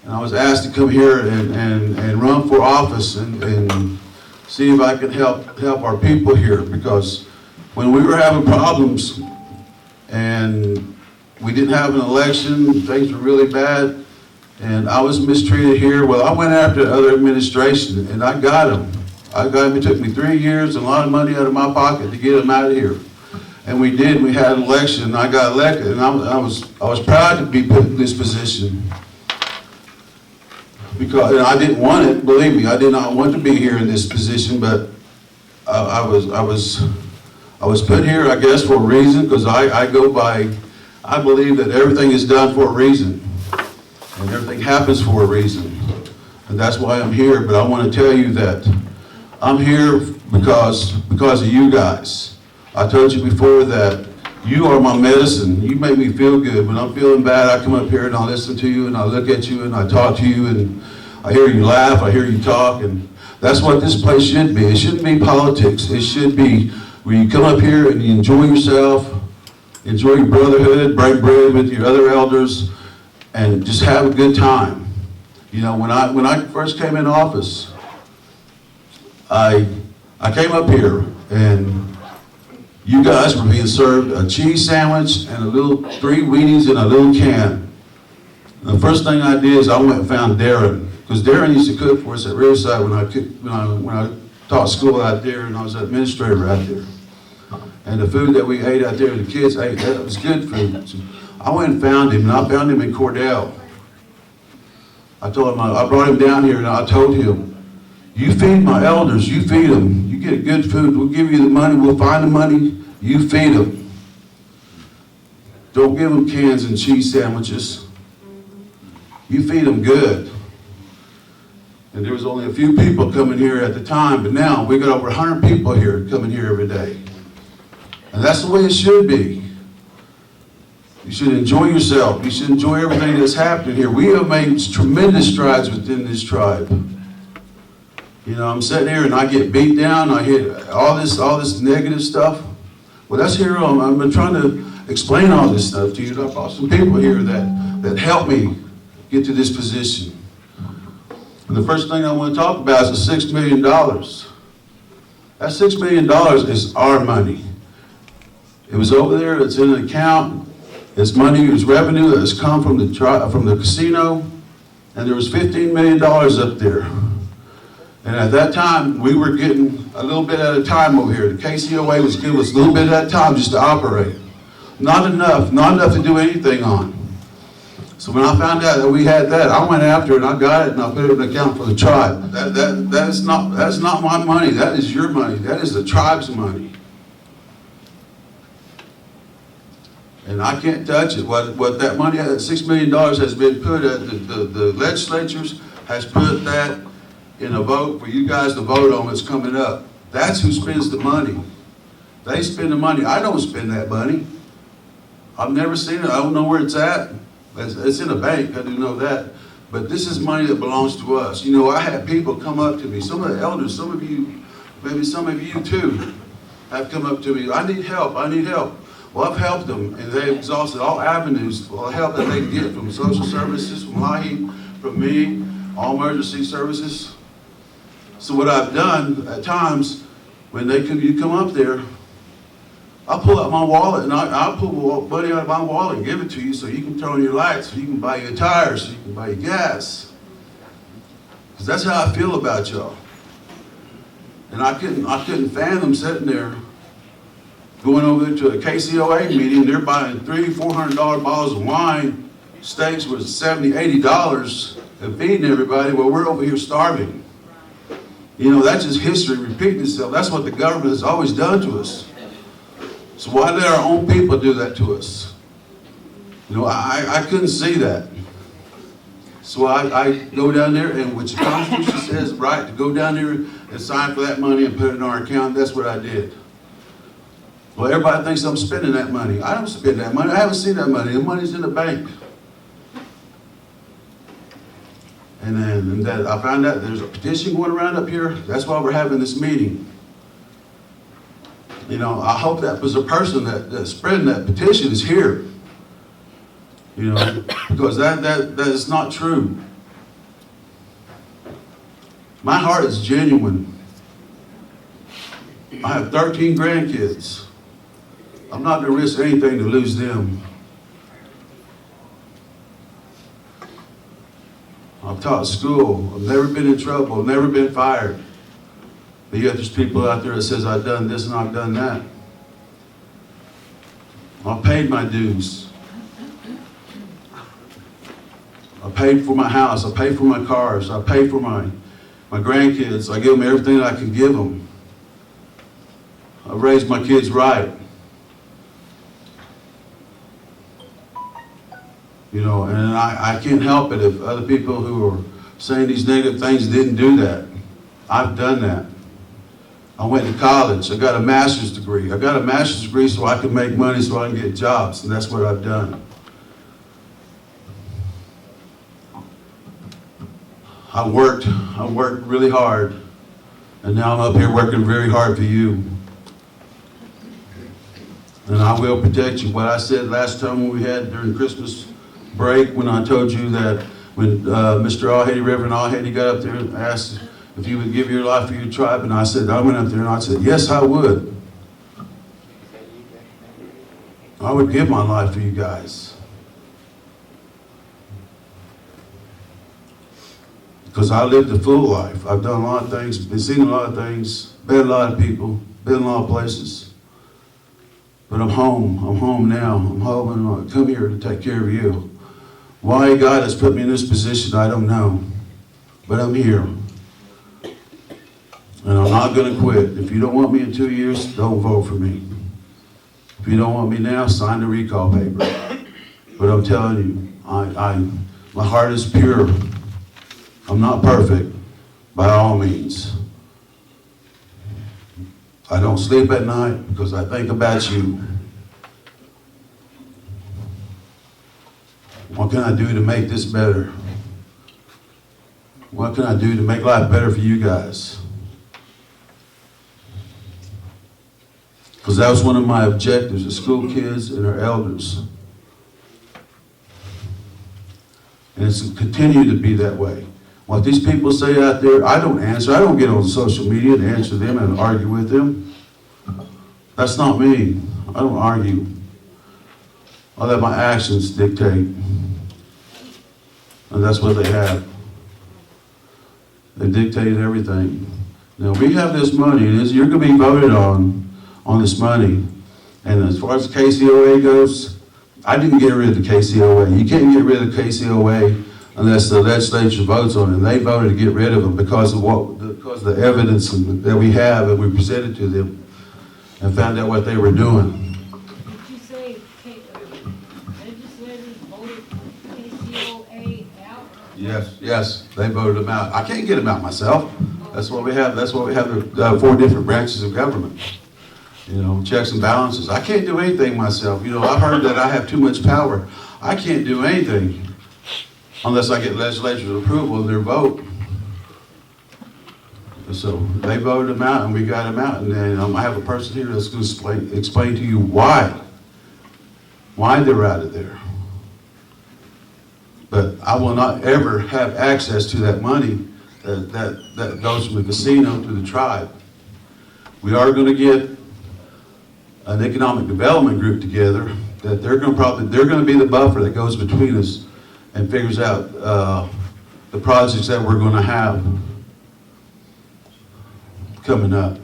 And I was asked to come here and run for office and see if I could help our people here, because when we were having problems and we didn't have an election, things were really bad, and I was mistreated here. Well, I went after the other administration, and I got them. It took me 3 years and a lot of money out of my pocket to get them out of here. And we did. We had an election, and I got elected, and I was proud to be put in this position. Because, and I didn't want it, believe me, I did not want to be here in this position, but I was put here, I guess, for a reason, because I believe that everything is done for a reason, and everything happens for a reason, and that's why I'm here. But I want to tell you that I'm here because of you guys. I told you before that you are my medicine. You make me feel good. When I'm feeling bad, I come up here and I listen to you and I look at you and I talk to you and I hear you laugh, I hear you talk, and that's what this place should be. It shouldn't be politics. It should be where you come up here and you enjoy yourself, enjoy your brotherhood, break bread with your other elders, and just have a good time. You know, when I first came in office, I came up here and you guys were being served a cheese sandwich and 3 weenies in a little can. And the first thing I did is I went and found Darren, because Darren used to cook for us at Riverside when I taught school out there, and I was an administrator out there. And the food that we ate out there, the kids ate, that was good food. So I went and found him, and I found him in Cordell. I told him, I brought him down here, and I told him, you feed my elders, you feed them. You get good food, we'll give you the money, we'll find the money, you feed them. Don't give them cans and cheese sandwiches. You feed them good. And there was only a few people coming here at the time, but now we got over 100 people here coming here every day. And that's the way it should be. You should enjoy yourself. You should enjoy everything that's happening here. We have made tremendous strides within this tribe. You know, I'm sitting here and I get beat down. I hear all this negative stuff. Well, that's here. I'm trying to explain all this stuff to you. I brought some people here that helped me get to this position. And the first thing I want to talk about is the $6 million. That $6 million is our money. It was over there. It's in an account. It's money. It's revenue that has come from the casino, and there was $15 million up there. And at that time, we were getting a little bit at a time over here. The KCOA was giving us a little bit at a time just to operate. Not enough to do anything on. So when I found out that we had that, I went after it and I got it and I put it in an account for the tribe. That's not my money. That is your money. That is the tribe's money. And I can't touch it. What that money, that $6 million has been put at, the legislatures has put that in a vote for you guys to vote on that's coming up. That's who spends the money. They spend the money. I don't spend that money. I've never seen it. I don't know where it's at. It's in a bank, I do know that. But this is money that belongs to us. You know, I had people come up to me, some of the elders, some of you, maybe some of you too, have come up to me, I need help. Well, I've helped them, and they've exhausted all avenues for help that they can get from social services, from LAHI, from me, all emergency services. So what I've done at times, when you come up there, I'll pull out my wallet and I'll pull money out of my wallet and give it to you so you can turn on your lights, so you can buy your tires, so you can buy your gas. Because that's how I feel about y'all. And I couldn't fathom sitting there going over to a KCOA meeting, they're buying $300-400 bottles of wine, steaks was $70, $80, and feeding everybody while we're over here starving. You know, that's just history repeating itself. That's what the government has always done to us. So why let our own people do that to us? You know, I couldn't see that. So I go down there, and which the Constitution says, right, to go down there and sign for that money and put it in our account. That's what I did. Well, everybody thinks I'm spending that money. I don't spend that money. I haven't seen that money. The money's in the bank. And then I found out there's a petition going around up here. That's why we're having this meeting. You know, I hope that was a person that's spreading that petition is here. You know, because that is not true. My heart is genuine. I have 13 grandkids. I'm not going to risk anything to lose them. I've taught school. I've never been in trouble. I've never been fired. But yet there's people out there that says I've done this and I've done that. I paid my dues. I paid for my house. I paid for my cars. I paid for my grandkids. I give them everything I can give them. I raised my kids right. You know, and I can't help it if other people who are saying these negative things didn't do that. I've done that. I went to college. I got a master's degree. I got a master's degree so I can make money so I can get jobs, and that's what I've done. I worked really hard, and now I'm up here working very hard for you. And I will protect you. What I said last time when we had during Christmas break, when I told you that when Mr. Alhady, Reverend Alhady got up there and asked if you would give your life for your tribe, and I said, I went up there and I said, yes, I would. I would give my life for you guys. Because I lived a full life. I've done a lot of things, been seen a lot of things, met a lot of people, been a lot of places. But I'm home. I'm home now. I'm home and I come here to take care of you. Why God has put me in this position, I don't know. But I'm here. And I'm not going to quit. If you don't want me in 2 years, don't vote for me. If you don't want me now, sign the recall paper. But I'm telling you, my heart is pure. I'm not perfect, by all means. I don't sleep at night because I think about you. What can I do to make this better? What can I do to make life better for you guys? Because that was one of my objectives, the school kids and our elders. And it's continued to be that way. What these people say out there, I don't answer. I don't get on social media and answer them and argue with them. That's not me. I don't argue. I let my actions dictate. And that's what they have. They dictate everything. Now, we have this money, and you're going to be voted on this money. And as far as the KCOA goes, I didn't get rid of the KCOA. You can't get rid of the KCOA unless the legislature votes on it. And they voted to get rid of them because of the evidence that we have and we presented to them and found out what they were doing. Did you say legislators voted KCOA out? Yes, they voted them out. I can't get them out myself. That's what we have. That's what we have. The 4 different branches of government. You know, checks and balances. I can't do anything myself. You know, I've heard that I have too much power. I can't do anything unless I get legislature's approval of their vote. So they voted them out and we got them out. And then I have a person here that's going to explain to you why they're out of there. But I will not ever have access to that money that goes from the casino to the tribe. We are going to get an economic development group together that they're going to be the buffer that goes between us and figures out the projects that we're going to have coming up.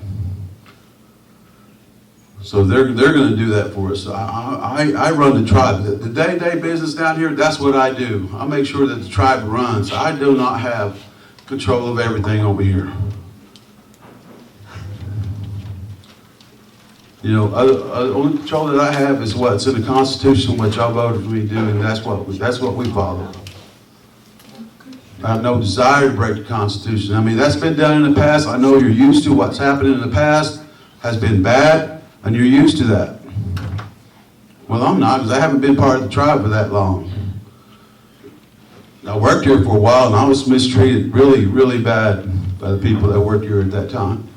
So they're going to do that for us. So I run the tribe. The day-to-day business down here, that's what I do. I make sure that the tribe runs. I do not have control of everything over here. You know, the only control that I have is what's in the Constitution, which y'all voted for me to do, and that's what we follow. I have no desire to break the Constitution. I mean, that's been done in the past. I know you're used to what's happened in the past has been bad, and you're used to that. Well, I'm not, because I haven't been part of the tribe for that long. I worked here for a while, and I was mistreated really, really bad by the people that worked here at that time.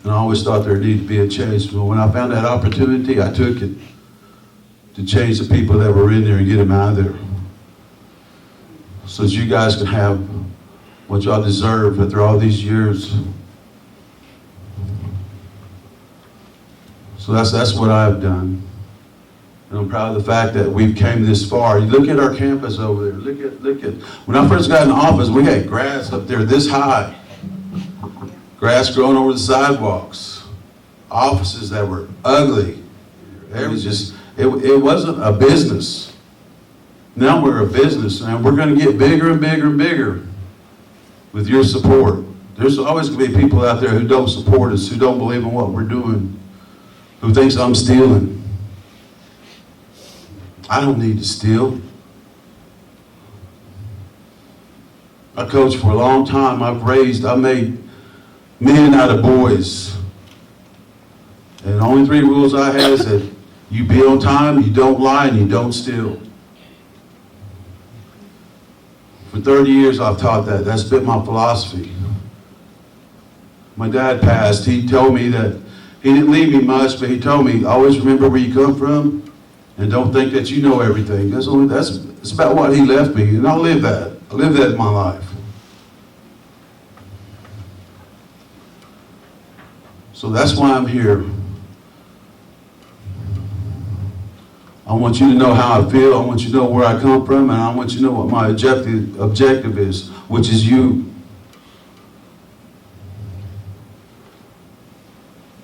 And I always thought there needed to be a change. But when I found that opportunity, I took it to change the people that were in there and get them out of there. So that you guys can have what y'all deserve after all these years. So that's what I've done. And I'm proud of the fact that we've came this far. You look at our campus over there. Look at. When I first got in office, we had grass up there this high. Grass growing over the sidewalks. Offices that were ugly. It was just, it wasn't a business. Now we're a business, and we're going to get bigger and bigger and bigger with your support. There's always going to be people out there who don't support us, who don't believe in what we're doing, who thinks I'm stealing. I don't need to steal. I coached for a long time. I made men out of boys. And the only 3 rules I had is that you be on time, you don't lie, and you don't steal. For 30 years I've taught that. That's been my philosophy. My dad passed. He told me that he didn't leave me much, but he told me, always remember where you come from and don't think that you know everything. That's about what he left me, and I live that. I live that in my life. So that's why I'm here. I want you to know how I feel. I want you to know where I come from, and I want you to know what my objective is, which is you.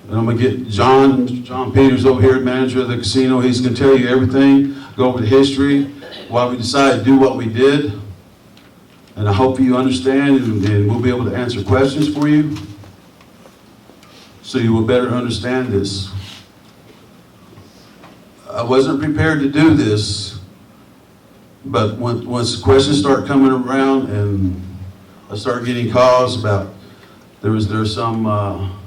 And I'm going to get John Peters over here, manager of the casino. He's going to tell you everything, go over the history, why we decided to do what we did. And I hope you understand, and we'll be able to answer questions for you so you will better understand this. I wasn't prepared to do this, but once the questions start coming around and I start getting calls about, there's some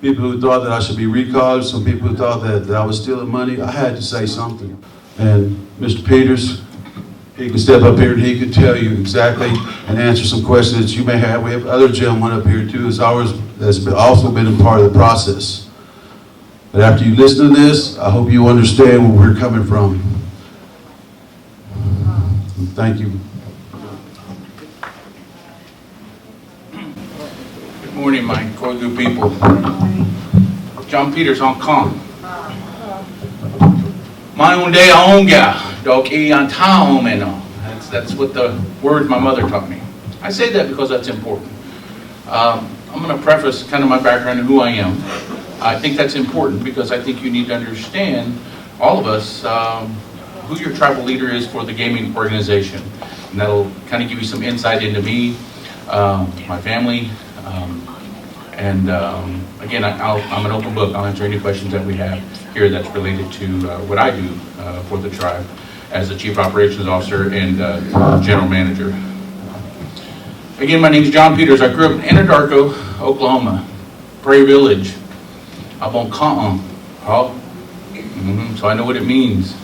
people who thought that I should be recalled, some people who thought that I was stealing money, I had to say something. And Mr. Peters, he can step up here and he can tell you exactly and answer some questions that you may have. We have other gentlemen up here too that's also been a part of the process. But after you listen to this, I hope you understand where we're coming from. Thank you. Good morning, my Koigu people. John Peters, Hong Kong. Maunde aonga, dok I antaomeno. That's what the word my mother taught me. I say that because that's important. I'm going to preface kind of my background and who I am. I think that's important because I think you need to understand, all of us, who your tribal leader is for the gaming organization. And that'll kind of give you some insight into me, my family, and again, I'm an open book. I'll answer any questions that we have here that's related to what I do for the tribe as the Chief Operations Officer and General Manager. Again, my name is John Peters. I grew up in Anadarko, Oklahoma, Prairie Village. I'm on Kaine. So I know what it means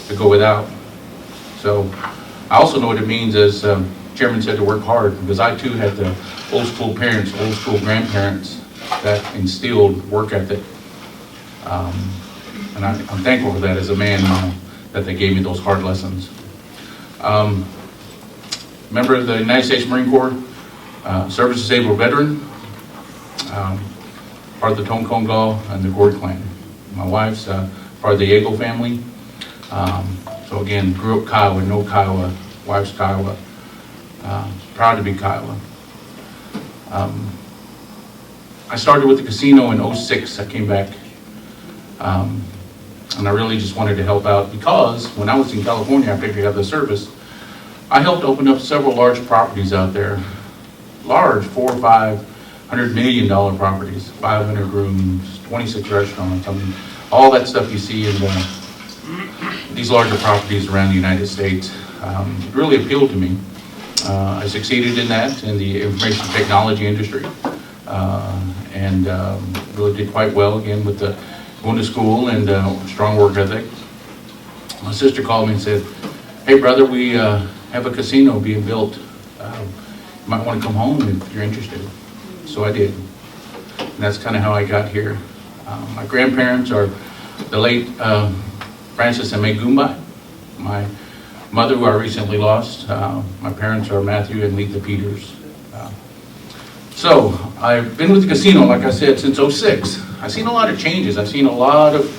to go without. So I also know what it means, as Chairman said, to work hard, because I too had the old school parents, old school grandparents that instilled work ethic. And I'm thankful for that as a man, that they gave me those hard lessons. Member of the United States Marine Corps, service disabled veteran, part of the Tonkongal and the Gord clan. My wife's part of the Yago family. So again, grew up Kiowa, no Kiowa, wife's Kiowa. Proud to be Kiowa. I started with the casino in '06. I came back, and I really just wanted to help out because when I was in California after I got the service, I helped open up several large properties out there. Large, $400 or $500 million properties, 500 rooms, 26 restaurants. I mean, all that stuff you see in these larger properties around the United States. It really appealed to me. I succeeded in that in the information technology industry, and really did quite well again with the going to school and strong work ethic. My sister called me and said, "Hey brother, we have a casino being built. You might want to come home if you're interested." So I did, and that's kind of how I got here. My grandparents are the late Francis and May Goombay. My mother who I recently lost. My parents are Matthew and Letha Peters. So I've been with the casino, like I said, since '06. I've seen a lot of changes. I've seen a lot of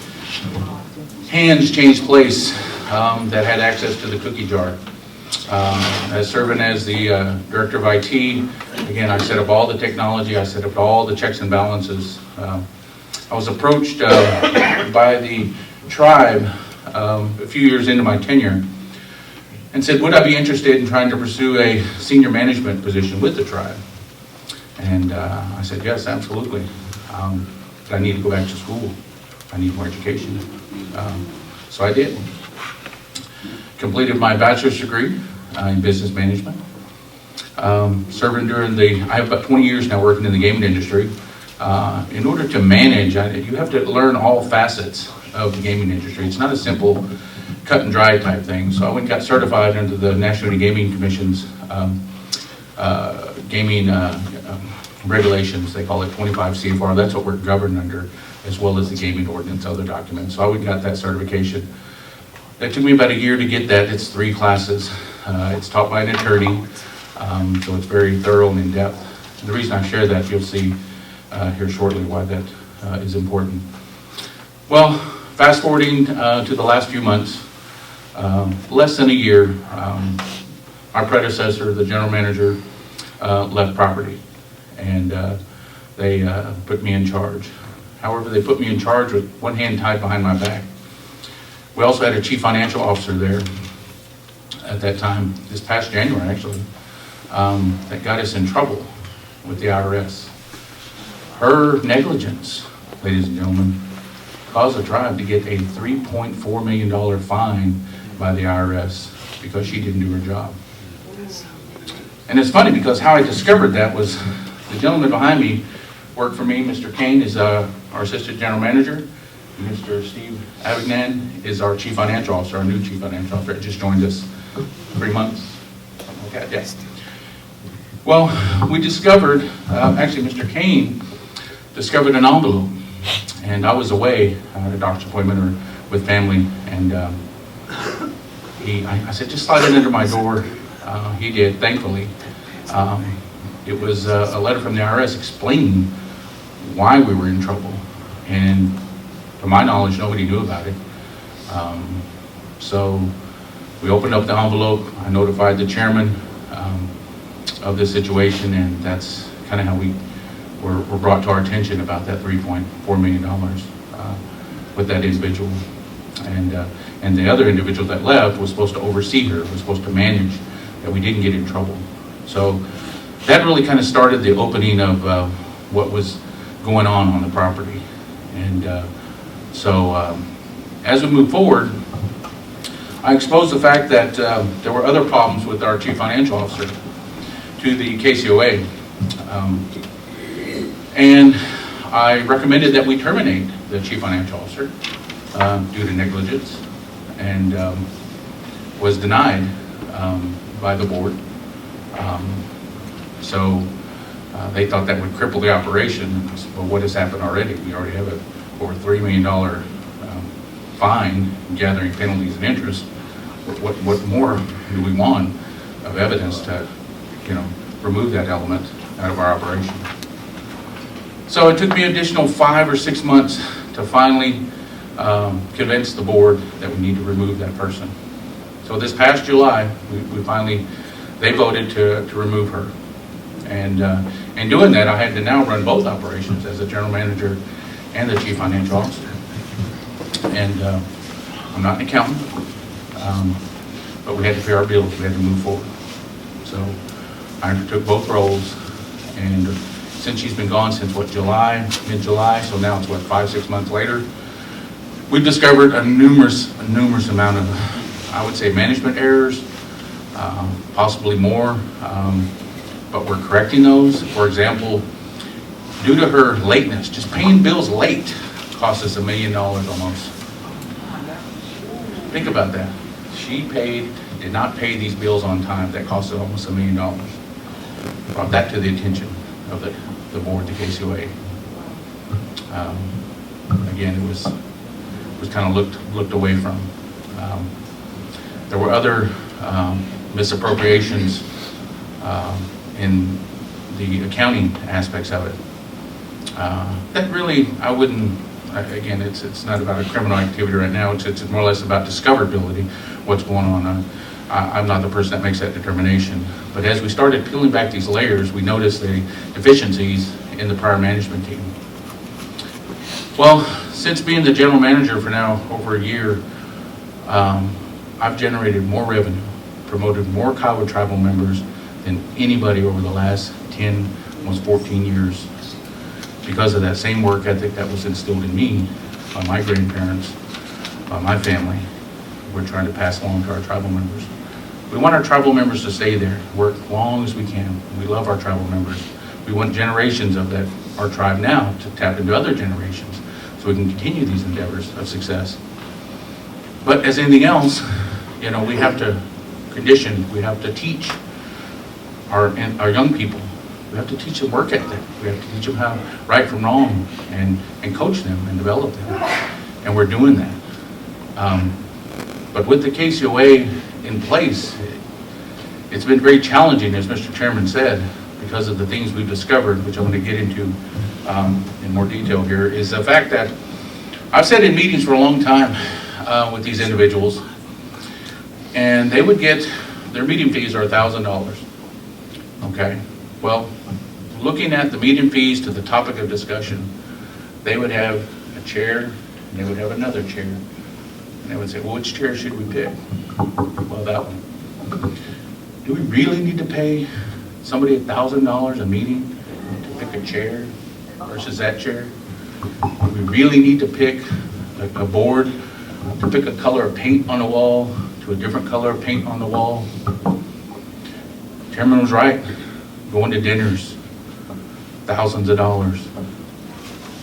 hands change place that had access to the cookie jar. As serving as the director of IT, again, I set up all the technology, I set up all the checks and balances. I was approached by the tribe a few years into my tenure and said, would I be interested in trying to pursue a senior management position with the tribe? And I said, yes, absolutely. But I need to go back to school. I need more education. So I did. Completed my bachelor's degree in business management. Serving during I have about 20 years now working in the gaming industry. In order to manage, you have to learn all facets of the gaming industry. It's not a simple cut and dry type thing. So I went and got certified under the National Gaming Commission's gaming regulations. They call it 25 CFR. That's what we're governed under, as well as the gaming ordinance, other documents. So I went and got that certification. That took me about a year to get that. It's 3 classes. It's taught by an attorney, so it's very thorough and in-depth. And the reason I share that, you'll see here shortly why that is important. Well, fast forwarding to the last few months, less than a year, our predecessor, the general manager, left property, and they put me in charge. However, they put me in charge with one hand tied behind my back. We also had a chief financial officer there at that time, this past January actually, that got us in trouble with the IRS. Her negligence, ladies and gentlemen, caused the tribe to get a $3.4 million fine by the IRS because she didn't do her job. And it's funny because how I discovered that was the gentleman behind me worked for me. Mr. Kaine is our assistant general manager. Mr. Steve Abanagan is our chief financial officer, our new chief financial officer. Just joined us 3 months, something like that, yes. Well, we discovered, actually Mr. Kaine discovered an envelope, and I was away at a doctor's appointment or with family, and I said, just slide it under my door. He did, thankfully. It was a letter from the IRS explaining why we were in trouble, and to my knowledge, nobody knew about it. So we opened up the envelope. I notified the chairman of the situation, and that's kind of how we were brought to our attention about that $3.4 million with that individual. And the other individual that left was supposed to oversee her, was supposed to manage that we didn't get in trouble. So that really kind of started the opening of what was going on the property. And so as we move forward, I exposed the fact that there were other problems with our chief financial officer to the KCOA. And I recommended that we terminate the chief financial officer due to negligence, and was denied by the board. So they thought that would cripple the operation. I said, well, what has happened already? We already have over $3 million fine, gathering penalties and interest. What more do we want of evidence to, remove that element out of our operation? So it took me an additional 5 or 6 months to finally convince the board that we need to remove that person. So this past July, they voted to remove her. And in doing that, I had to now run both operations as a general manager and the chief financial officer. And I'm not an accountant, but we had to pay our bills, we had to move forward. So I undertook both roles, and since she's been gone since July, mid-July, so now it's 5-6 months later, we've discovered a numerous amount of, I would say, management errors, possibly more, but we're correcting those. For example, due to her lateness, just paying bills late cost us $1 million almost. Think about that. She did not pay these bills on time. That cost us almost $1 million. Brought that to the attention of the board, the KCOA. Again, it was kind of looked away from. There were other misappropriations in the accounting aspects of it. That really, I wouldn't, again, it's not about a criminal activity right now, it's more or less about discoverability, what's going on. I'm not the person that makes that determination. But as we started peeling back these layers, we noticed the deficiencies in the prior management team. Well, since being the general manager for now over a year, I've generated more revenue, promoted more Kiowa tribal members than anybody over the last 10, almost 14 years, because of that same work ethic that was instilled in me by my grandparents, by my family. We're trying to pass along to our tribal members. We want our tribal members to stay there, work as long as we can. We love our tribal members. We want generations of that, our tribe now, to tap into other generations so we can continue these endeavors of success. But as anything else, you know, we have to condition, we have to teach our young people. We have to teach them work ethic. We have to teach them how right from wrong and coach them and develop them. And we're doing that. But with the KCOA in place, it's been very challenging, as Mr. Chairman said, because of the things we've discovered, which I'm going to get into in more detail here, is the fact that I've sat in meetings for a long time with these individuals, and they would get, their meeting fees are $1,000. Okay, well, looking at the meeting fees to the topic of discussion, they would have a chair, and they would have another chair. And they would say, well, which chair should we pick? Well, that one. Do we really need to pay somebody $1,000 a meeting to pick a chair versus that chair? Do we really need to pick a board to pick a color of paint on the wall to a different color of paint on the wall? Chairman was right. Going to dinners, thousands of dollars.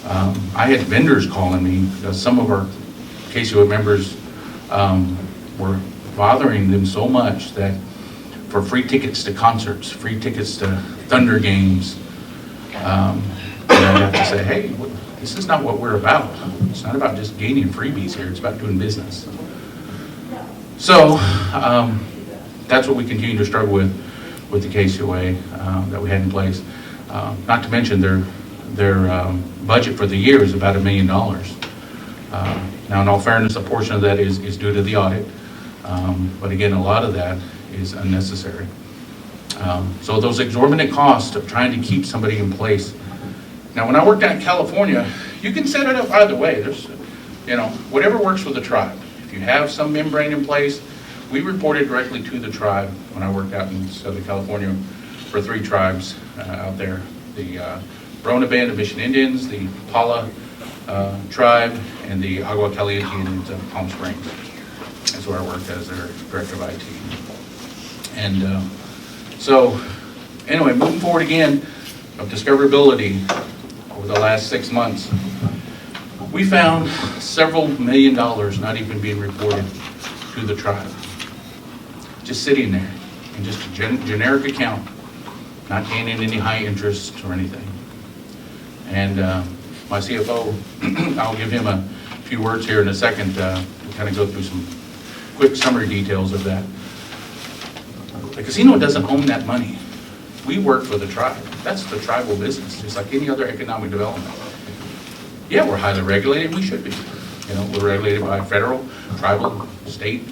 I had vendors calling me because some of our KCOA members were bothering them so much that for free tickets to concerts, free tickets to Thunder games, and I'd have to say, hey, this is not what we're about. It's not about just gaining freebies here. It's about doing business. So that's what we continue to struggle with the KCOA that we had in place. Not to mention their budget for the year is about $1 million. Now, in all fairness, a portion of that is due to the audit. But again, a lot of that is unnecessary. So those exorbitant costs of trying to keep somebody in place. Now, when I worked out in California, you can set it up either way. There's, you know, whatever works for the tribe. If you have some membrane in place, we reported directly to the tribe when I worked out in Southern California for 3 tribes out there. The Brona Band of Mission Indians, the Pala tribe, and the Agua Caliente Indians of Palm Springs. That's where I worked as their director of IT. And so, anyway, moving forward again, of discoverability over the last 6 months, we found several $1 million not even being reported to the tribe. Just sitting there in just a generic account, not gaining any high interest or anything. And my CFO, I'll give him a few words here in a second to kind of go through some quick summary details of that. The casino doesn't own that money. We work for the tribe. That's the tribal business, just like any other economic development. Yeah, we're highly regulated. We should be. You know, we're regulated by federal, tribal, state.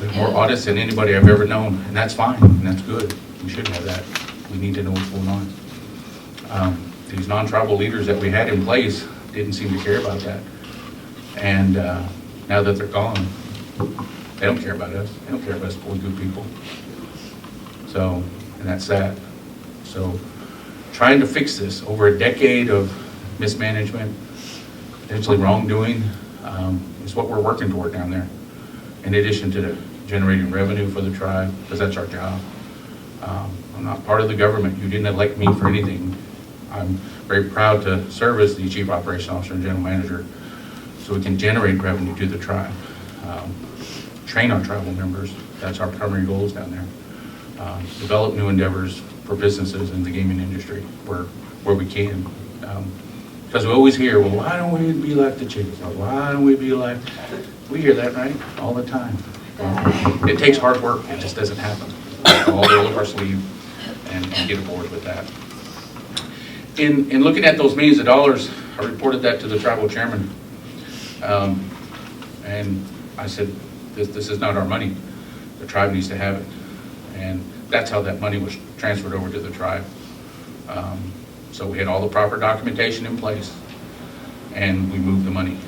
We have more audits than anybody I've ever known, and that's fine, and that's good. We should have that. We need to know what's going on. These non-tribal leaders that we had in place didn't seem to care about that. And now that they're gone, they don't care about us. They don't care about us poor good people. So, and that's sad. So, trying to fix this over a decade of mismanagement, potentially wrongdoing, is what we're working toward down there. In addition to generating revenue for the tribe, because that's our job. I'm not part of the government. You didn't elect me for anything. I'm very proud to serve as the Chief Operation Officer and General Manager so we can generate revenue to the tribe. Train our tribal members. That's our primary goals down there. Develop new endeavors for businesses in the gaming industry where we can. Because we always hear, well, why don't we be like the Chiefs? Why don't we be like... We hear that, right? All the time. It takes hard work, it just doesn't happen. All roll up our sleeve and get aboard with that. In looking at those millions of dollars, I reported that to the tribal chairman. And I said, this is not our money. The tribe needs to have it. And that's how that money was transferred over to the tribe. So we had all the proper documentation in place, and we moved the money.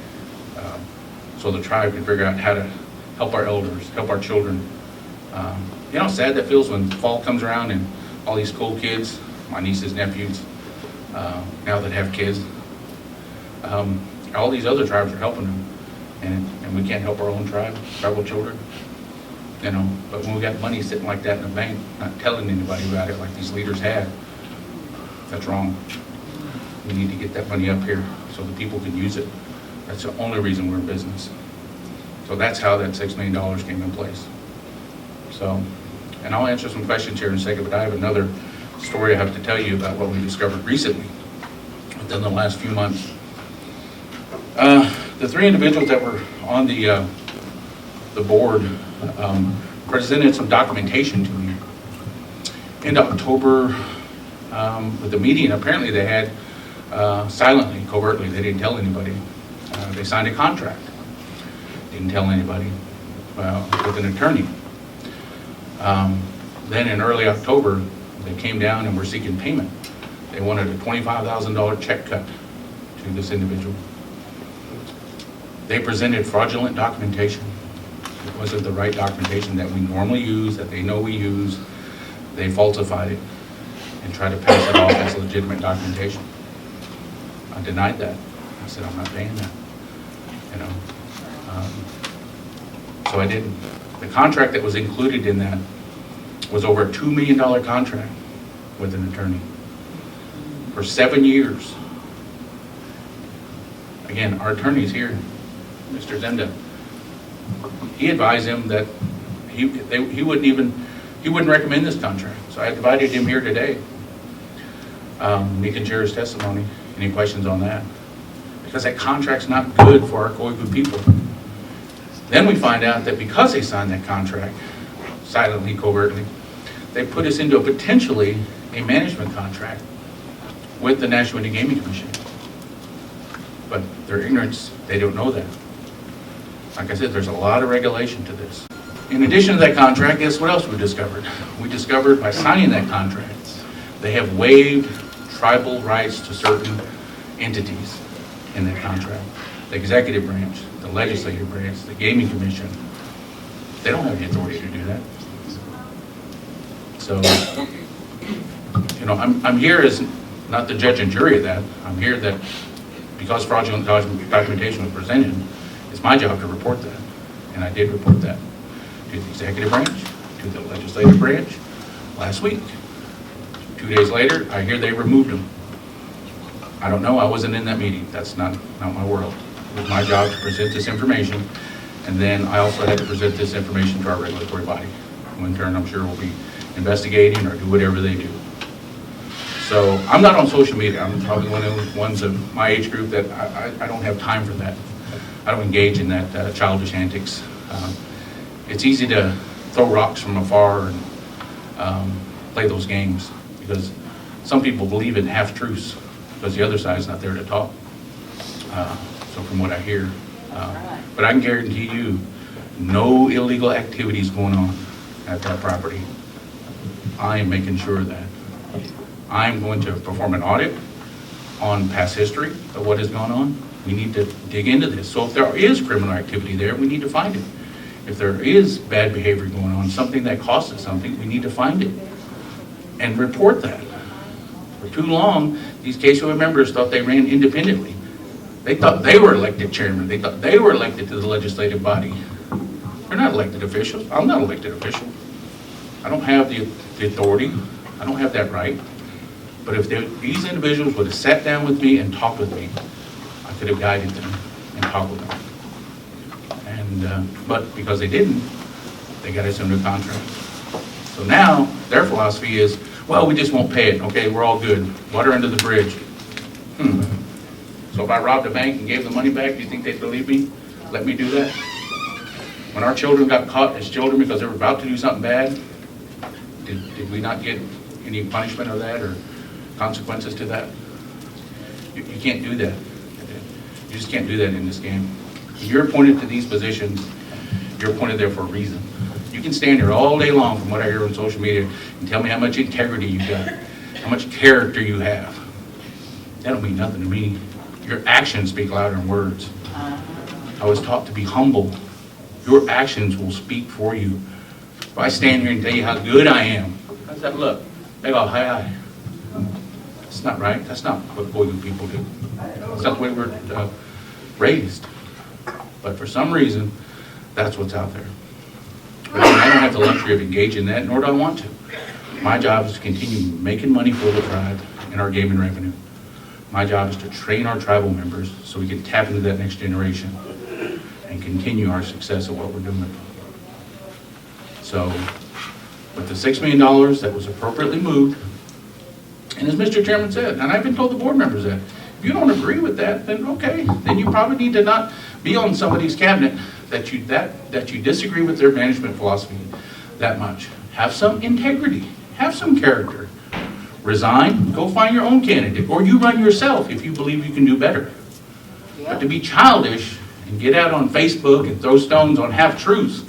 So the tribe could figure out how to help our elders, help our children. You know how sad that feels when fall comes around and all these cool kids, my nieces, nephews, now that have kids, all these other tribes are helping them, and we can't help our own tribe, tribal children, you know. But when we got money sitting like that in the bank, not telling anybody about it like these leaders have, that's wrong. We need to get that money up here so the people can use it. That's the only reason we're in business. So that's how that $6 million came in place. So, and I'll answer some questions here in a second, but I have another story I have to tell you about what we discovered recently within the last few months. The three individuals that were on the board presented some documentation to me. In October, with the meeting, apparently they had silently, covertly, they didn't tell anybody. They signed a contract, didn't tell anybody, with an attorney. Then in early October, they came down and were seeking payment. They wanted a $25,000 check cut to this individual. They presented fraudulent documentation. It wasn't the right documentation that we normally use, that they know we use. They falsified it and tried to pass it off as legitimate documentation. I denied that. I said, I'm not paying that, you know. So I didn't. The contract that was included in that was over a $2 million contract with an attorney for 7 years. Again, our attorney's here, Mr. Zynda. He advised him that he wouldn't recommend this contract. So I invited him here today. He can share his testimony. Any questions on that? Because that contract's not good for our Koivu people. Then we find out that because they signed that contract, silently, covertly, they put us into potentially a management contract with the National Indian Gaming Commission. But their ignorance, they don't know that. Like I said, there's a lot of regulation to this. In addition to that contract, guess what else we discovered? We discovered by signing that contract, they have waived tribal rights to certain entities in that contract. The executive branch, the legislative branch, the gaming commission, they don't have the authority to do that. So, you know, I'm here as not the judge and jury of that. I'm here that because fraudulent documentation was presented, it's my job to report that. And I did report that to the executive branch, to the legislative branch last week. 2 days later, I hear they removed them. I don't know, I wasn't in that meeting. That's not my world. It was my job to present this information, and then I also had to present this information to our regulatory body, who in turn I'm sure will be investigating or do whatever they do. So I'm not on social media. I'm probably one of the ones of my age group that I don't have time for that. I don't engage in that childish antics. It's easy to throw rocks from afar and play those games because some people believe in half-truths because the other side's not there to talk. So from what I hear. But I can guarantee you, no illegal activities going on at that property. I am making sure that I'm going to perform an audit on past history of what has gone on. We need to dig into this. So if there is criminal activity there, we need to find it. If there is bad behavior going on, something that costs us something, we need to find it and report that. For too long, these KCOA members thought they ran independently. They thought they were elected chairman. They thought they were elected to the legislative body. They're not elected officials. I'm not an elected official. I don't have the authority. I don't have that right. But if these individuals would have sat down with me and talked with me, I could have guided them and talked with them. And but because they didn't, they got us under contract. So now their philosophy is, well, we just won't pay it. Okay, we're all good. Water under the bridge. So if I robbed a bank and gave the money back, do you think they'd believe me? Let me do that? When our children got caught as children because they were about to do something bad, did we not get any punishment of that or consequences to that? You can't do that. You just can't do that in this game. When you're appointed to these positions, you're appointed there for a reason. You can stand here all day long from what I hear on social media and tell me how much integrity you got, how much character you have. That don't mean nothing to me. Your actions speak louder than words. I was taught to be humble. Your actions will speak for you. If I stand here and tell you how good I am, how's that look? They go, hi. That's not right. That's not what Boyden people do. That's not the way we're raised. But for some reason, that's what's out there. But I don't have the luxury of engaging in that, nor do I want to. My job is to continue making money for the tribe and our gaming revenue. My job is to train our tribal members so we can tap into that next generation and continue our success of what we're doing. So, with the $6 million that was appropriately moved, and as Mr. Chairman said, and I've been told the board members that, if you don't agree with that, then okay, then you probably need to not be on somebody's cabinet that you disagree with their management philosophy that much. Have some integrity, have some character. Resign, go find your own candidate, or you run yourself if you believe you can do better. Yeah. But to be childish and get out on Facebook and throw stones on half-truths,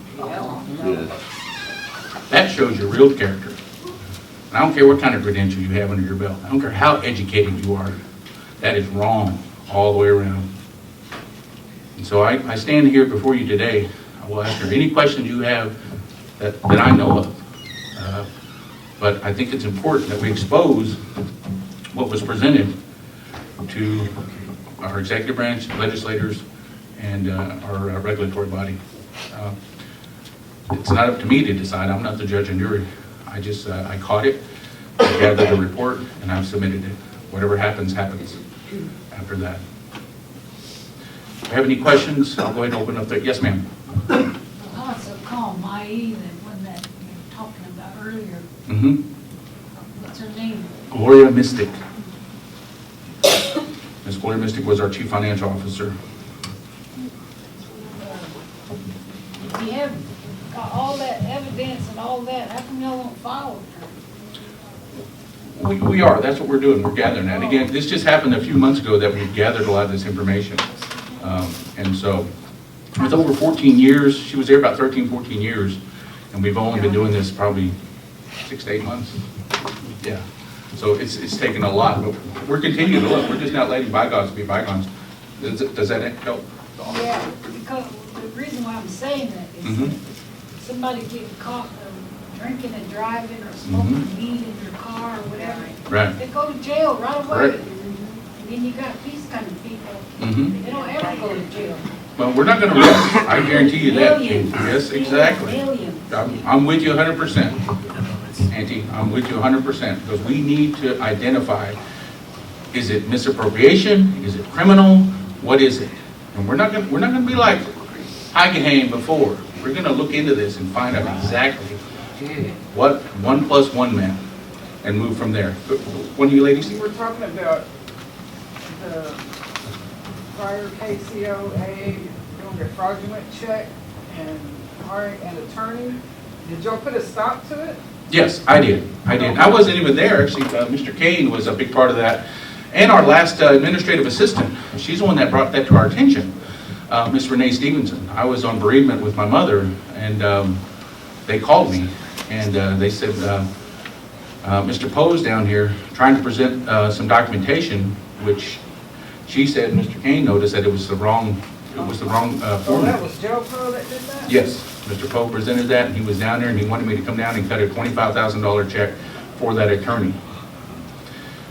that shows your real character. And I don't care what kind of credential you have under your belt. I don't care how educated you are. That is wrong all the way around. And so I stand here before you today. I will answer any questions you have that I know of. But I think it's important that we expose what was presented to our executive branch, legislators, and our regulatory body. It's not up to me to decide. I'm not the judge and jury. I caught it, I gathered the report, and I've submitted it. Whatever happens, happens after that. If you have any questions, I'll go ahead and open up the, yes, ma'am. I also call Mai, the one that you were talking about earlier. Mm-hmm. What's her name? Gloria Mystic. Ms. Gloria Mystic was our chief financial officer. If you have got all that evidence and all that, how come y'all won't file with her? We are, that's what we're doing, we're gathering that. Again, this just happened a few months ago that we've gathered a lot of this information. And so, with over 14 years, she was there about 13, 14 years, and we've only been doing this probably 6 to 8 months. Yeah, so it's taken a lot, but we're continuing to look, we're just not letting bygones be bygones. Does that help? Yeah, because the reason why I'm saying that is Mhm. somebody getting caught drinking and driving or smoking weed in their car or whatever. Right. They go to jail right away. Correct. And then you got these kind of people, Mhm. they don't ever go to jail. Well, we're not gonna rest, I guarantee you that. Millions. Yes, exactly. Millions. I'm with you 100%. Auntie, I'm with you 100%, because we need to identify, is it misappropriation? Is it criminal? What is it? And we're not gonna be like Hagen before. We're gonna look into this and find out exactly what 1 + 1 meant and move from there. One of you ladies? We're talking about the prior KCOA doing a fraudulent check and hiring an attorney. Did y'all put a stop to it? Yes, I did. I wasn't even there, actually. Mr. Kaine was a big part of that. And our last administrative assistant, she's the one that brought that to our attention, Miss Renee Stevenson. I was on bereavement with my mother, and they called me, and they said, Mr. Poe's down here trying to present some documentation, which she said Mr. Kaine noticed that it was the wrong Oh, format. that was Joe Pro that did that? Yes, Mr. Poe presented that, and he was down there, and he wanted me to come down and cut a $25,000 check for that attorney.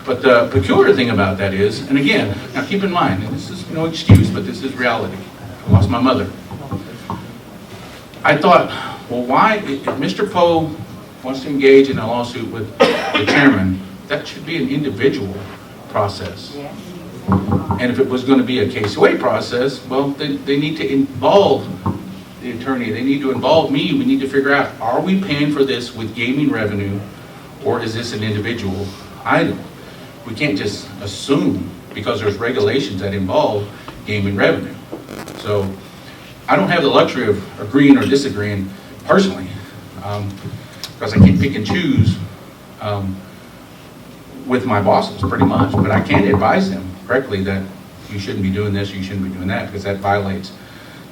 But the peculiar thing about that is, and again, now keep in mind, and this is no excuse, but this is reality. I lost my mother. I thought, well, why, if Mr. Poe wants to engage in a lawsuit with the chairman, that should be an individual process. And if it was going to be a KCOA process, well, they need to involve the attorney. They need to involve me. We need to figure out, are we paying for this with gaming revenue, or is this an individual item? We can't just assume, because there's regulations that involve gaming revenue. So I don't have the luxury of agreeing or disagreeing personally, because I can pick and choose with my bosses pretty much, but I can't advise them correctly that you shouldn't be doing this, you shouldn't be doing that, because that violates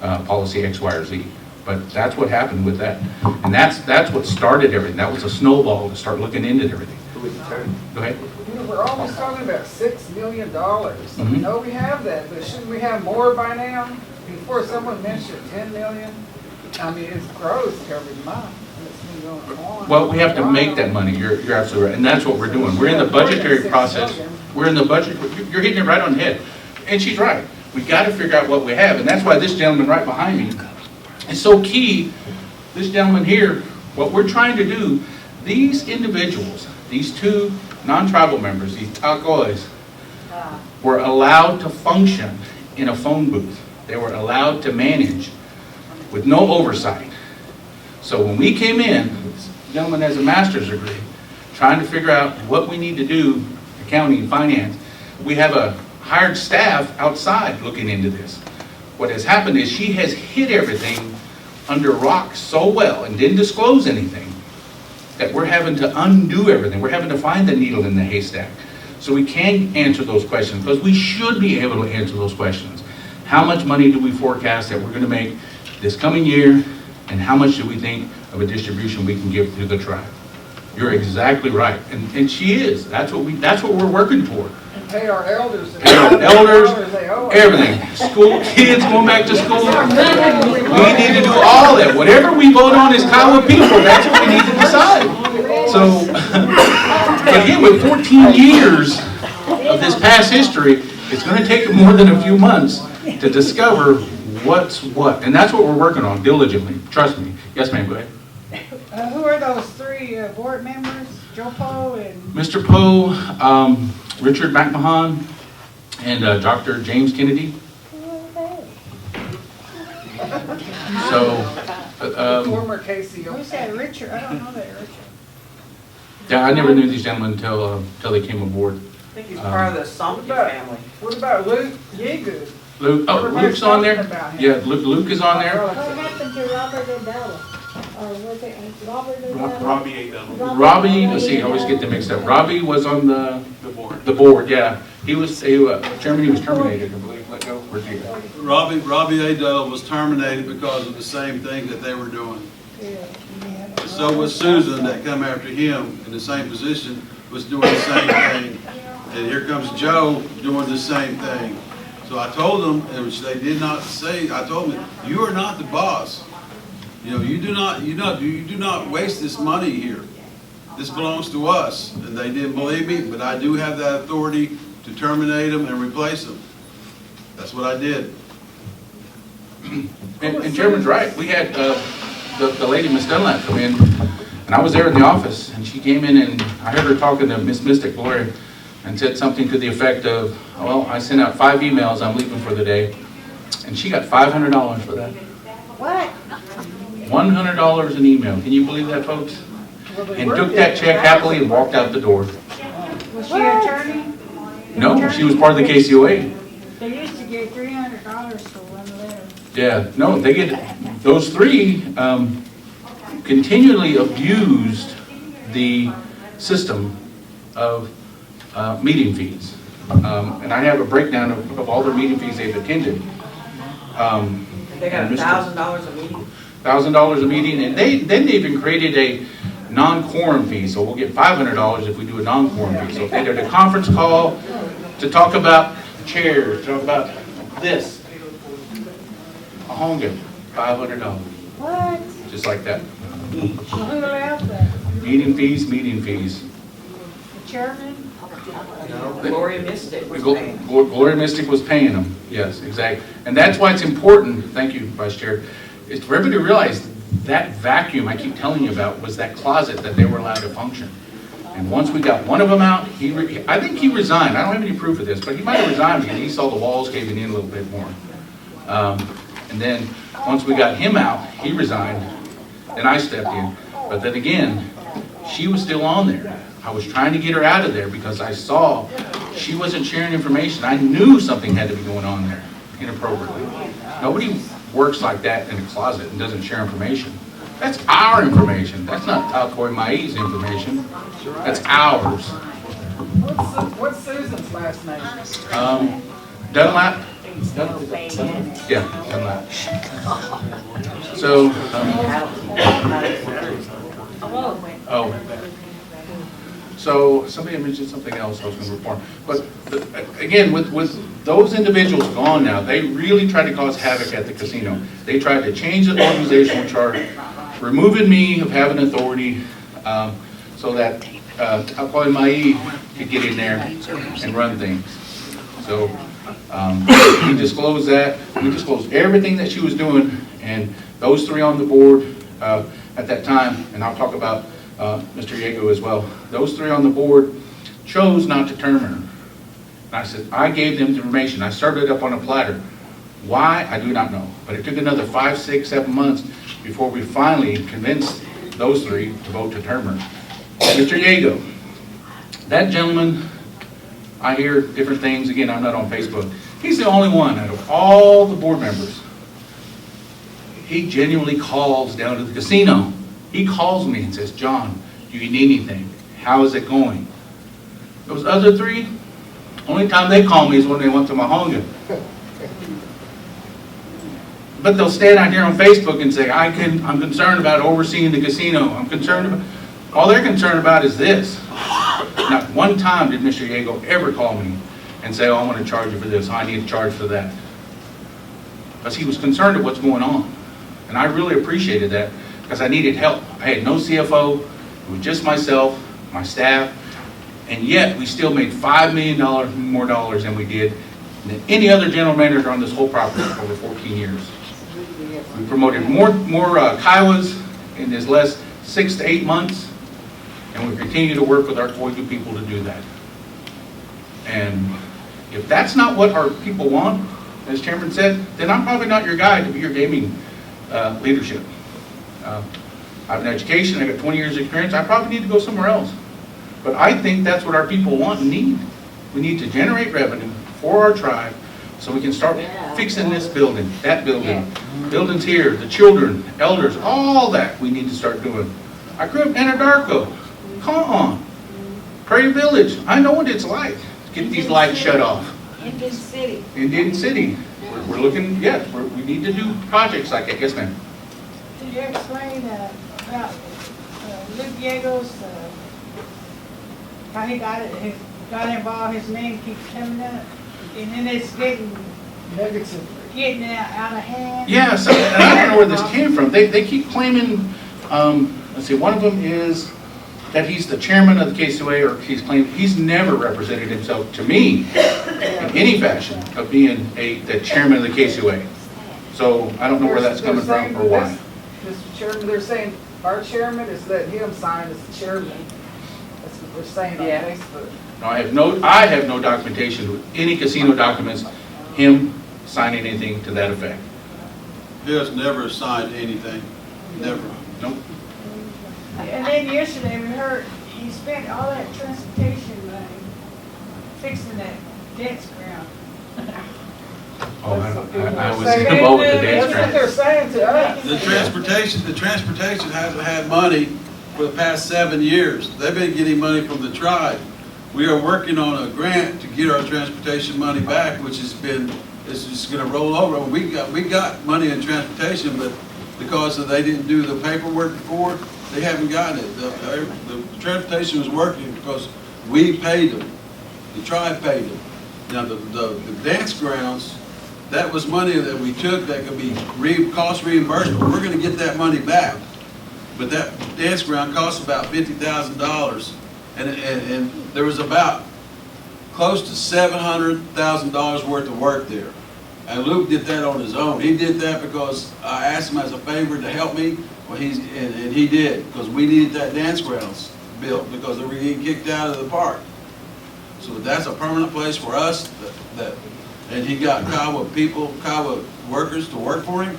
policy X, Y, or Z. But that's what happened with that. And that's what started everything. That was a snowball to start looking into everything. Go ahead. You know, we're always talking about $6 million. I Mhm. know we have that, but shouldn't we have more by now? Before someone mentioned 10 million, I mean, it grows every month. And it's been going on. Well, we have to make that money. You're absolutely right. And that's what we're doing. We're in the budgetary process. We're in the budget. You're hitting it right on the head. And she's right. We got to figure out what we have. And that's why this gentleman right behind me is so key. This gentleman here, what we're trying to do, these individuals, these two non-tribal members, these Takois, were allowed to function in a phone booth. They were allowed to manage with no oversight. So when we came in, this gentleman has a master's degree, trying to figure out what we need to do, accounting and finance. We have a hired staff outside looking into this. What has happened is she has hid everything under rocks so well and didn't disclose anything that we're having to undo everything. We're having to find the needle in the haystack. So we can answer those questions, because we should be able to answer those questions. How much money do we forecast that we're going to make this coming year, and how much do we think of a distribution we can give to the tribe? You're exactly right, and she is. That's what we're working for. And pay our elders. Pay our elders, They owe us. everything. School kids going back to school. We need to do all that. Whatever we vote on as Kiowa people, that's what we need to decide. So, but again, with 14 years of this past history, it's going to take more than a few months to discover what's what. And that's what we're working on diligently. Trust me. Yes, ma'am, go ahead. Who are those three board members? Joe Poe and? Mr. Poe, Richard McMahon, and Dr. James Kennedy. So, Former KCO. Who's that, Richard? I don't know that Richard. yeah, I never knew these gentlemen until they came aboard. I think he's part of the Somke family. What about Luke Yegu? Luke, oh, Luke's on there? Yeah, Luke is on there. What happened to Robert Adela? Or was it Robert Adela? Robbie, let's see, I always get them mixed up. Robbie was on the board. The board, yeah. He was, Chairman, he was terminated, I believe, let go, where'd he go? Robbie Adele was terminated because of the same thing that they were doing. So was Susan, that come after him in the same position, was doing the same thing. And here comes Joe doing the same thing. So I told them, which they did not say, I told them, you are not the boss. You know, you do not waste this money here. This belongs to us. And they didn't believe me, but I do have that authority to terminate them and replace them. That's what I did. And Chairman's right. We had the lady, Miss Dunlap, come in, and I was there in the office, and she came in, and I heard her talking to Miss Mystic Gloria, and said something to the effect of, well, I sent out 5 emails, I'm leaving for the day, and she got $500 for that. What? $100 an email. Can you believe that, folks? And took that check happily and walked out the door. Was she an attorney? No, she was part of the KCOA. They used to get $300 for one letter. Yeah, no, they get, those 3 continually abused the system of meeting fees. And I have a breakdown of all the meeting fees they've attended. They got $1,000 a meeting. $1,000 a meeting, and then they even created a non-quorum fee, so we'll get $500 if we do a non-quorum fee. So if they did a conference call to talk about chairs, to talk about this, a home game, $500, What? just like that. Who allowed that? Meeting fees. The chairman? No, Gloria Mystic was paying. Gloria Mystic was paying them, yes, exactly. And that's why it's important, thank you, Vice Chair, is for everybody to realize that vacuum I keep telling you about was that closet that they were allowed to function. And once we got one of them out, I think he resigned. I don't have any proof of this, but he might have resigned because he saw the walls caving in a little bit more. And then once we got him out, he resigned, and I stepped in. But then again, she was still on there. I was trying to get her out of there because I saw she wasn't sharing information. I knew something had to be going on there inappropriately. works like that in a closet and doesn't share information. That's our information. That's not Kiowa Mai's information. That's ours. What's Susan's last name? Dunlap? Yeah, Dunlap. So, oh. So somebody mentioned something else I was going to report. But again, with those individuals gone now, they really tried to cause havoc at the casino. They tried to change the organizational chart, removing me of having authority so that Kiowa Mai could get in there and run things. So we disclosed that. We disclosed everything that she was doing, and those three on the board at that time, and I'll talk about Mr. Diego as well. Those three on the board chose not to term her. And I said, I gave them the information. I served it up on a platter. Why? I do not know. But it took another 5, 6, 7 months before we finally convinced those three to vote to term her. Mr. Diego, that gentleman, I hear different things. Again, I'm not on Facebook. He's the only one out of all the board members. He genuinely calls down to the casino. He calls me and says, John, do you need anything? How is it going? Those other three, only time they call me is when they went to Mahonga. But they'll stand out here on Facebook and say, I'm concerned about overseeing the casino. I'm concerned about, all they're concerned about is this. Not one time did Mr. Diego ever call me and say, oh, I want to charge you for this. I need to charge for that. Because he was concerned with what's going on. And I really appreciated that. Because I needed help. I had no CFO, it was just myself, my staff, and yet we still made $5 million more than we did than any other general manager on this whole property over 14 years. We promoted more Kiowas in this last 6 to 8 months, and we continue to work with our Koiku people to do that. And if that's not what our people want, as Chairman said, then I'm probably not your guy to be your gaming leadership. I have an education, I got 20 years experience, I probably need to go somewhere else. But I think that's what our people want and need. We need to generate revenue for our tribe so we can start fixing this building, that building, buildings here, the children, elders, all that we need to start doing. I grew up in Anadarko. Come on. Prairie Village. I know what it's like to get these lights shut off. Indian City. Indian City. We're looking, yes, we need to do projects like that. Yes, ma'am. Did you explain about Luke Diego's, how he got involved, his name keeps coming up, and then it's getting out of hand? Yeah, so, and I don't know where this came from. They keep claiming, let's see, one of them is that he's the chairman of the KCOA, or he's never represented himself to me in any fashion of being the chairman of the KCOA. So I don't know where that's coming from or why. Mr. Chairman, they're saying our chairman is letting him sign as the chairman. That's what they're saying on Facebook. No, I have no documentation with any casino documents, him signing anything to that effect. He has never signed anything, never. Nope. And then yesterday we heard he spent all that transportation money fixing that dance ground. Oh, I was involved with the dance That's what they're saying to us. The transportation hasn't had money for the past 7 years. They've been getting money from the tribe. We are working on a grant to get our transportation money back, which it's just going to roll over. We got money in transportation, but because they didn't do the paperwork before, they haven't gotten it. The transportation was working because we paid them. The tribe paid them. Now the dance grounds, that was money that we took that could be cost reimbursement. We're going to get that money back. But that dance ground cost about $50,000, and there was about close to $700,000 worth of work there. And Luke did that on his own. He did that because I asked him as a favor to help me. Well, and he did, because we needed that dance grounds built because they were getting kicked out of the park. So that's a permanent place for us. And he got Kiowa workers to work for him,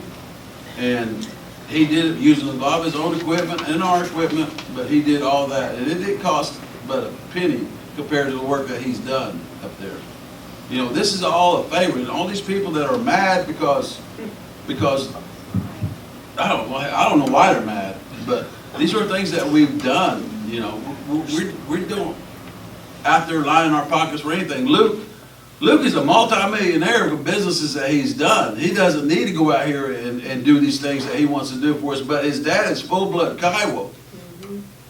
and he did it using a lot of his own equipment and our equipment, but he did all that, and it didn't cost but a penny compared to the work that he's done up there. You know, this is all a favor, and all these people that are mad because because I don't know why they're mad, but these are things that we've done, you know. We don't out there lining our pockets for anything. Luke is a multi-millionaire for businesses that he's done. He doesn't need to go out here and do these things that he wants to do for us, but his dad is full-blood Kiowa.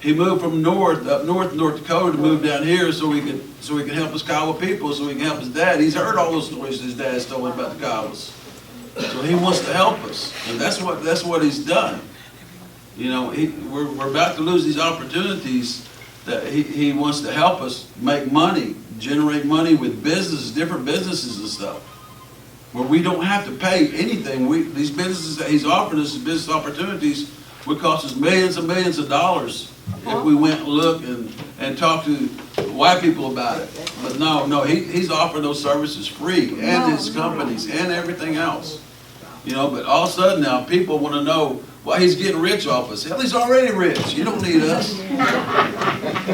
He moved from up north North Dakota to move down here so he can help his Kiowa people, so he can help his dad. He's heard all those stories his dad told him about the Kiowas. So he wants to help us, and that's what he's done. You know, we're about to lose these opportunities that he wants to help us make money, generate money with businesses, different businesses and stuff, where we don't have to pay anything. These businesses that he's offering us, business opportunities, would cost us millions and millions of dollars if we went and look and talk to white people about it. But no, he's offering those services free, and his companies and everything else. You know, but all of a sudden now people want to know why he's getting rich off us. Hell, he's already rich. You don't need us.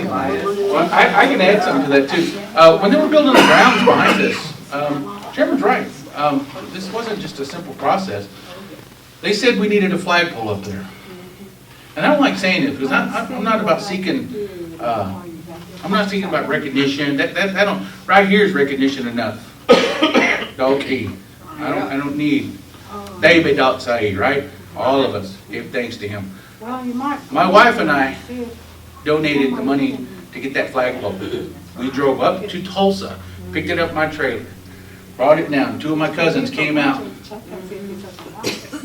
Well, I can add something to that too. When they were building the grounds behind this, Chairman's right. This wasn't just a simple process. They said we needed a flagpole up there. And I don't like saying it because I'm not about seeking, I'm not seeking about recognition. That don't, right here is recognition enough. Okay. I don't need David outside, right? All of us give thanks to him. My wife and I donated the money to get that flagpole. We drove up to Tulsa, picked it up my trailer, brought it down. Two of my cousins came out.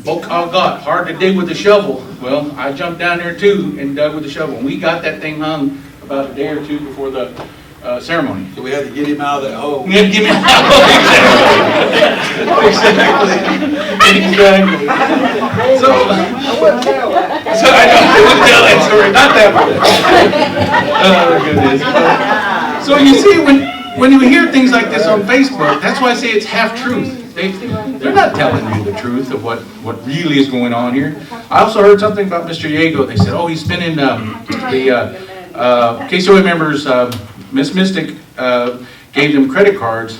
Oh God, hard to dig with a shovel. Well, I jumped down there too and dug with the shovel. And we got that thing hung about a day or two before the ceremony. So we had to get him out of that hole. We had to get him out of exactly. So I wouldn't tell that story. Not that one. Oh goodness. So you see, when you hear things like this on Facebook, that's why I say it's half truth. They're not telling you the truth of what really is going on here. I also heard something about Mr. Yago. They said, oh, he's spending the KCOA members, Miss Mystic gave them credit cards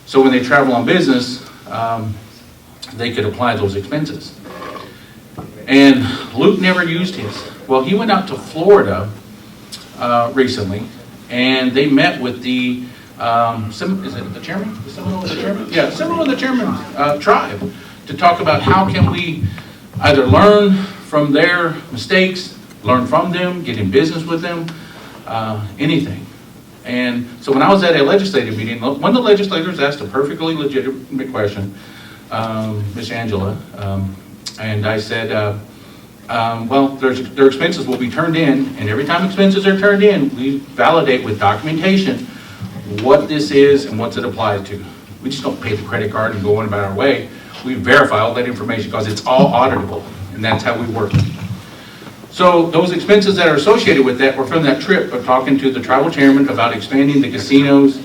so when they travel on business, they could apply those expenses. And Luke never used his. Well, he went out to Florida recently, and they met with the is it the chairman? The Seminole of the chairman? Yeah, Seminole of the chairman tribe to talk about how can we either learn from their mistakes, learn from them, get in business with them, anything. And so when I was at a legislative meeting, one of the legislators asked a perfectly legitimate question, Miss Angela, and I said, well, their expenses will be turned in, and every time expenses are turned in, we validate with documentation what this is and what's it applied to. We just don't pay the credit card and go on about our way. We verify all that information because it's all auditable, and that's how we work. So those expenses that are associated with that were from that trip of talking to the tribal chairman about expanding the casino's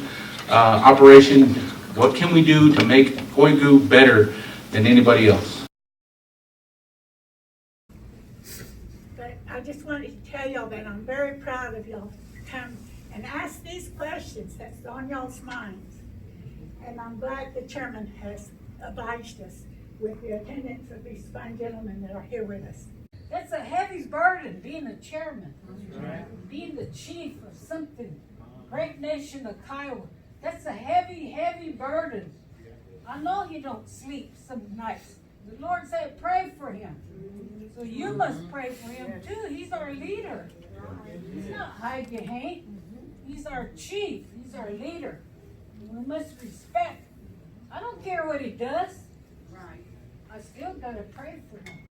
operation. What can we do to make Koigu better than anybody else? But I just wanted to tell y'all that I'm very proud of y'all to come and ask these questions that's on y'all's minds. And I'm glad the chairman has obliged us with the attendance of these fine gentlemen that are here with us. It's a heavy burden being a chairman, being the chief of something, great nation of Kiowa. That's a heavy, heavy burden. I know you don't sleep some nights. The Lord said pray for him. So you must pray for him too. He's our leader. He's not hide behind. He's our chief. He's our leader. We must respect. I don't care what he does. I still gotta pray for him.